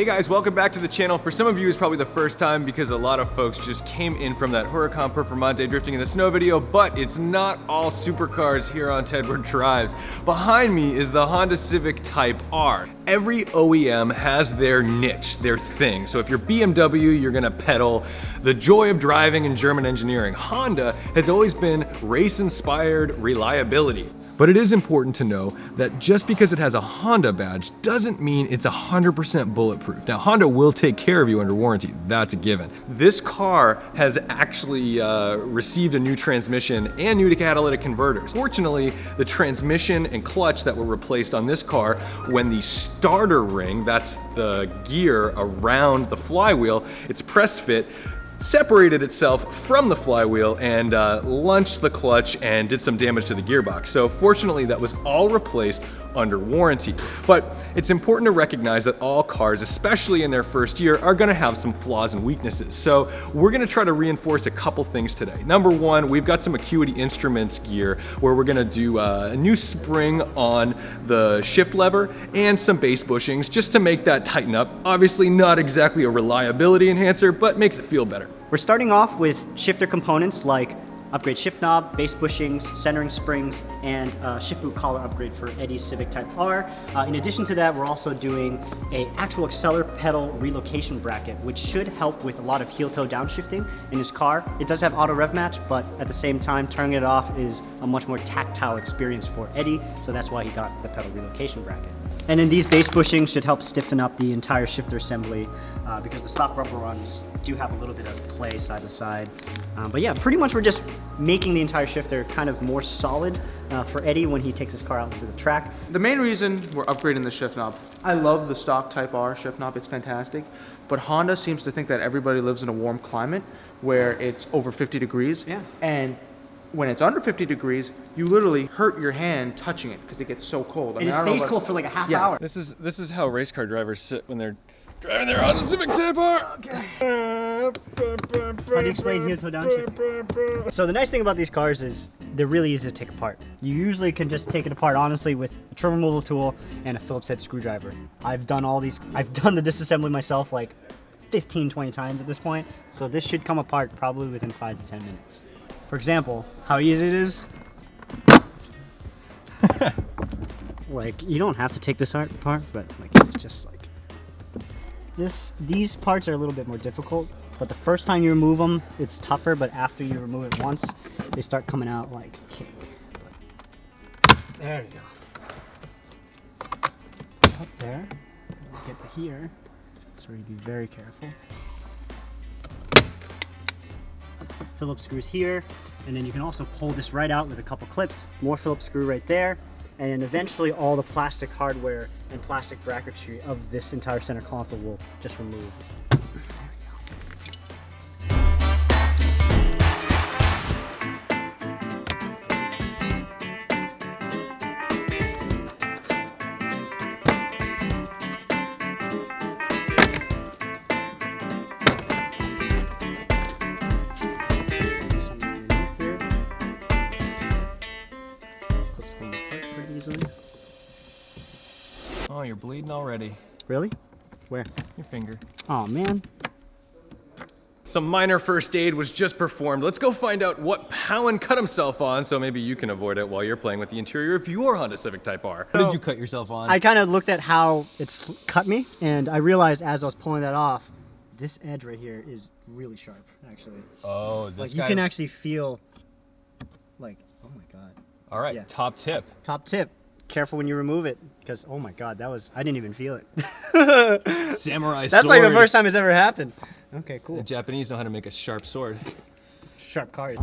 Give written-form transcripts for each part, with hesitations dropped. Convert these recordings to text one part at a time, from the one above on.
Hey guys, welcome back to the channel. For some of you, it's probably the first time because a lot of folks just came in from that Huracan Performante drifting in the snow video, but it's not all supercars here on Tedward Drives. Behind me is the Honda Civic Type R. Every OEM has their niche, their thing. So if you're BMW, you're gonna pedal the joy of driving and German engineering. Honda has always been race-inspired reliability. But it is important to know that just because it has a Honda badge doesn't mean it's 100% bulletproof. Now, Honda will take care of you under warranty, that's a given. This car has actually received a new transmission and new catalytic converters. Fortunately, the transmission and clutch that were replaced on this car, when the starter ring, that's the gear around the flywheel, it's press fit, separated itself from the flywheel and launched the clutch and did some damage to the gearbox. So fortunately that was all replaced under warranty. But it's important to recognize that all cars, especially in their first year, are gonna have some flaws and weaknesses. So we're gonna try to reinforce a couple things today. Number one, we've got some Acuity Instruments gear where we're gonna do a new spring on the shift lever and some base bushings just to make that tighten up. Obviously not exactly a reliability enhancer, but makes it feel better. We're starting off with shifter components like upgrade shift knob, base bushings, centering springs, and shift boot collar upgrade for Eddie's Civic Type R. In addition to that, we're also doing an actual accelerator pedal relocation bracket, which should help with a lot of heel-toe downshifting in his car. It does have auto rev match, but at the same time, turning it off is a much more tactile experience for Eddie, so that's why he got the pedal relocation bracket. And then these base bushings should help stiffen up the entire shifter assembly because the stock rubber runs do have a little bit of play side to side. But yeah, pretty much we're just making the entire shifter kind of more solid for Eddie when he takes his car out into the track. The main reason we're upgrading the shift knob, I love the stock Type R shift knob, it's fantastic, but Honda seems to think that everybody lives in a warm climate where it's over 50 degrees. Yeah. And when it's under 50 degrees, you literally hurt your hand touching it because it gets so cold. It stays cold for like a half hour. This is how race car drivers sit when they're driving their Honda Civic Type R. Okay. How do you explain heel-toe downshift? So the nice thing about these cars is they're really easy to take apart. You usually can just take it apart honestly with a trim removal tool and a Phillips head screwdriver. I've done the disassembly myself like 15, 20 times at this point. So this should come apart probably within 5 to 10 minutes. For example, how easy it is. Like, you don't have to take this apart, but like it's just like this. These parts are a little bit more difficult, but the first time you remove them, it's tougher. But after you remove it once, they start coming out like cake. But there you go. Up there, get to here. So you be very careful. Phillips screws here, and then you can also pull this right out with a couple clips. More Phillips screw right there, and then eventually all the plastic hardware and plastic bracketry of this entire center console will just remove. Oh, you're bleeding already. Really? Where? Your finger. Oh man. Some minor first aid was just performed. Let's go find out what Powen cut himself on so maybe you can avoid it while you're playing with the interior of your Honda Civic Type R. What did you cut yourself on? I kind of looked at how it's cut me, and I realized as I was pulling that off, this edge right here is really sharp, actually. Oh, this like guy. you can actually feel, like, oh my god. All right, Yeah. top tip. Top tip. Careful when you remove it, because oh my god, I didn't even feel it. Samurai That's sword. like the first time it's ever happened. Okay, cool. The Japanese know how to make a sharp sword. Sharp card.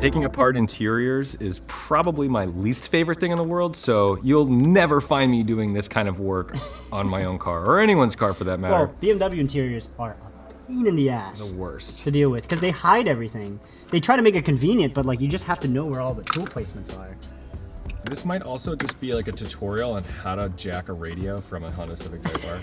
Taking apart interiors is probably my least favorite thing in the world, so you'll never find me doing this kind of work on my own car, or anyone's car for that matter. Well, BMW interiors are a pain in the ass. The worst. To deal with, because they hide everything. They try to make it convenient, but like you just have to know where all the tool placements are. This might also just be like a tutorial on how to jack a radio from a Honda Civic Type R.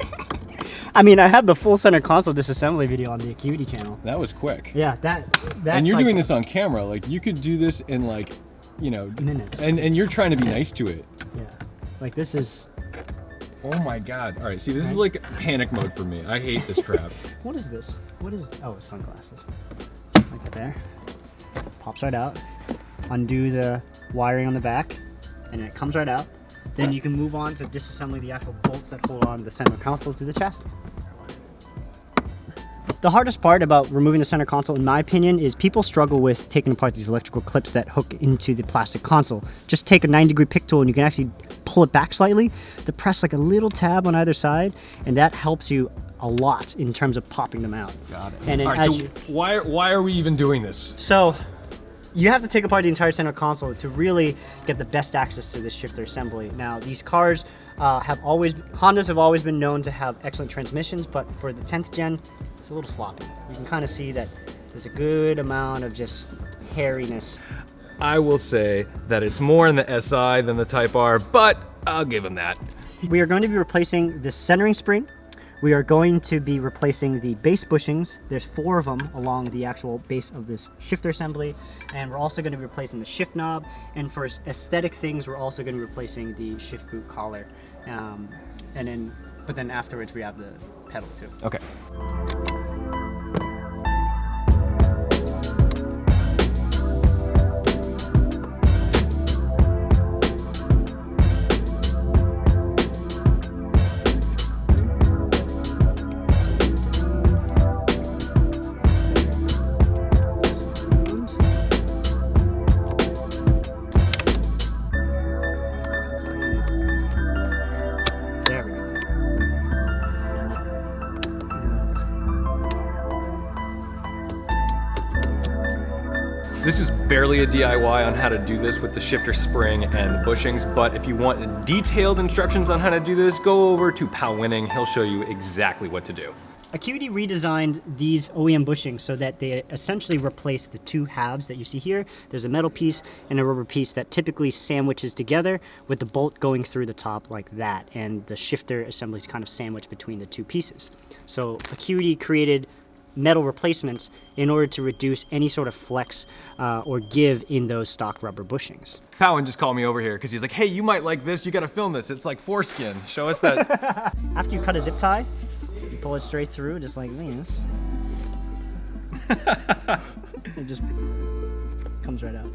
I mean, I have the full center console disassembly video on the Acuity channel. That was quick. Yeah, that's and you're like, doing this on camera. Like, you could do this in like you know, minutes. And you're trying to be nice to it. Yeah, like this is. Oh my God. All right, see, this is like panic mode for me. I hate this crap. What is this? What is, oh, it's sunglasses. Like there. Pops right out. Undo the wiring on the back, and it comes right out. Then you can move on to disassembling the actual bolts that hold on the center console to the chassis. The hardest part about removing the center console, in my opinion, is people struggle with taking apart these electrical clips that hook into the plastic console. Just take a 9-degree pick tool and you can actually pull it back slightly to press like a little tab on either side, and that helps you a lot in terms of popping them out. Got it. And then all right, so why are we even doing this? So you have to take apart the entire center console to really get the best access to this shifter assembly. Now, these cars Hondas have always been known to have excellent transmissions, but for the 10th gen, it's a little sloppy. You can kind of see that there's a good amount of just hairiness. I will say that it's more in the SI than the Type R, but I'll give them that. We are going to be replacing the centering spring. We are going to be replacing the base bushings. There's 4 of them along the actual base of this shifter assembly. And we're also going to be replacing the shift knob. And for aesthetic things, we're also going to be replacing the shift boot collar. But then afterwards, we have the pedal too. Okay. This is barely a DIY on how to do this with the shifter spring and the bushings, but if you want detailed instructions on how to do this, go over to Pal Winning. He'll show you exactly what to do. Acuity redesigned these OEM bushings so that they essentially replace the 2 halves that you see here. There's a metal piece and a rubber piece that typically sandwiches together with the bolt going through the top like that, and the shifter assembly is kind of sandwiched between the 2 pieces. So Acuity created metal replacements in order to reduce any sort of flex or give in those stock rubber bushings. Powen just called me over here because he's like, hey, you might like this, you gotta film this. It's like foreskin. Show us that. After you cut a zip tie, you pull it straight through just like this. It just comes right out.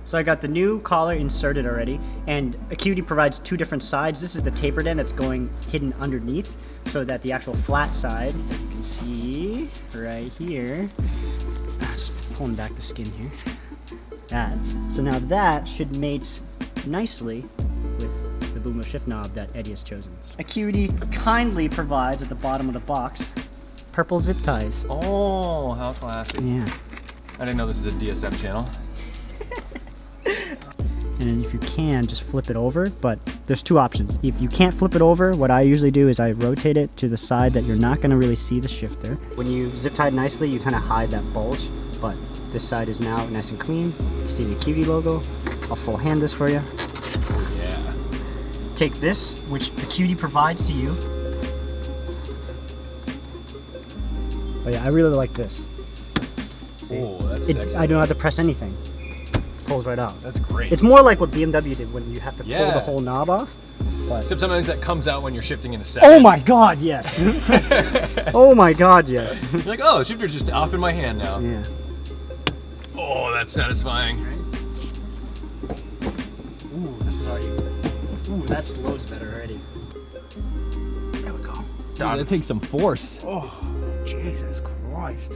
So I got the new collar inserted already, and Acuity provides 2 different sides. This is the tapered end that's going hidden underneath, so that the actual flat side, as you can see right here, just pulling back the skin here, that. So now that should mate nicely with the Boomba shift knob that Eddie has chosen. Acuity kindly provides at the bottom of the box purple zip ties. Oh, how classy. Yeah. I didn't know this is a DSM channel. And then if you can, just flip it over, but there's 2 options. If you can't flip it over, what I usually do is I rotate it to the side that you're not gonna really see the shifter. When you zip tie it nicely, you kind of hide that bulge, but this side is now nice and clean. You see the Acuity logo. I'll full hand this for you. Yeah. Take this, which Acuity provides to you. Oh yeah, I really like this. See? Oh, that's sexy. I don't have to press anything. Pulls right out. That's great. It's more like what BMW did when you have to pull Yeah. the whole knob off. But Except sometimes that comes out when you're shifting in a second. oh my god, yes. Oh my god, yes. You're like, oh, the shifter's just off in my hand now. Yeah. Oh, that's satisfying. Ooh, this is already. Ooh, that's loads better already. There we go. Dude, that takes some force. Oh, Jesus Christ.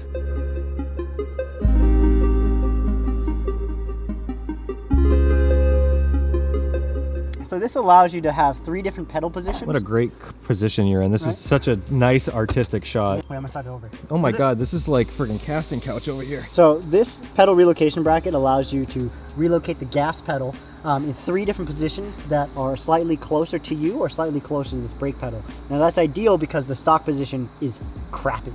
So this allows you to have 3 different pedal positions. What a great position you're in. This is such a nice artistic shot. Wait, I'm gonna slide it over. Oh my god, this is like freaking casting couch over here. So this pedal relocation bracket allows you to relocate the gas pedal in 3 different positions that are slightly closer to you or slightly closer to this brake pedal. Now that's ideal because the stock position is crappy.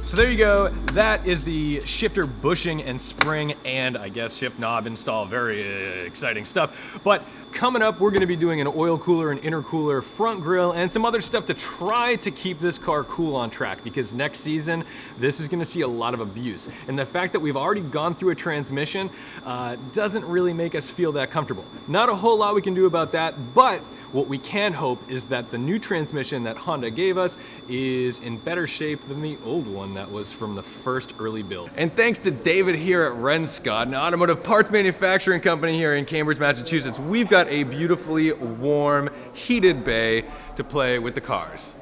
So there you go. That is the shifter bushing and spring and I guess shift knob install. Very exciting stuff. But Coming up, we're gonna be doing an oil cooler, an intercooler, front grille, and some other stuff to try to keep this car cool on track, because next season, this is gonna see a lot of abuse. And the fact that we've already gone through a transmission doesn't really make us feel that comfortable. Not a whole lot we can do about that, but what we can hope is that the new transmission that Honda gave us is in better shape than the old one that was from the first early build. And thanks to David here at Renscott, an automotive parts manufacturing company here in Cambridge, Massachusetts, we've got a beautifully warm, heated bay to play with the cars.